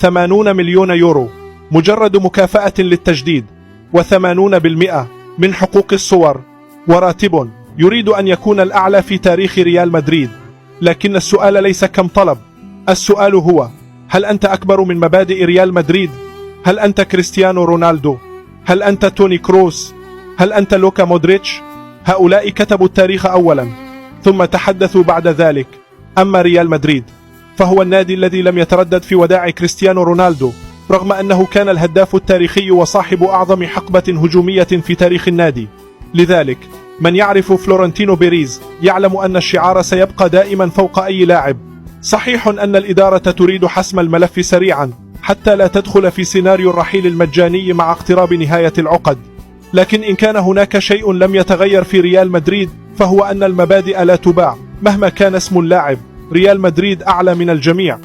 80 مليون يورو مجرد مكافأة للتجديد، و80% من حقوق الصور، وراتب يريد أن يكون الأعلى في تاريخ ريال مدريد. لكن السؤال ليس كم طلب، السؤال هو: هل أنت أكبر من مبادئ ريال مدريد؟ هل أنت كريستيانو رونالدو؟ هل أنت توني كروس؟ هل أنت لوكا مودريتش؟ هؤلاء كتبوا التاريخ أولا ثم تحدثوا بعد ذلك. أما ريال مدريد فهو النادي الذي لم يتردد في وداع كريستيانو رونالدو، رغم أنه كان الهداف التاريخي وصاحب أعظم حقبة هجومية في تاريخ النادي. لذلك من يعرف فلورنتينو بيريز يعلم أن الشعار سيبقى دائما فوق أي لاعب. صحيح أن الإدارة تريد حسم الملف سريعا حتى لا تدخل في سيناريو الرحيل المجاني مع اقتراب نهاية العقد، لكن إن كان هناك شيء لم يتغير في ريال مدريد فهو أن المبادئ لا تباع مهما كان اسم اللاعب. ريال مدريد أعلى من الجميع.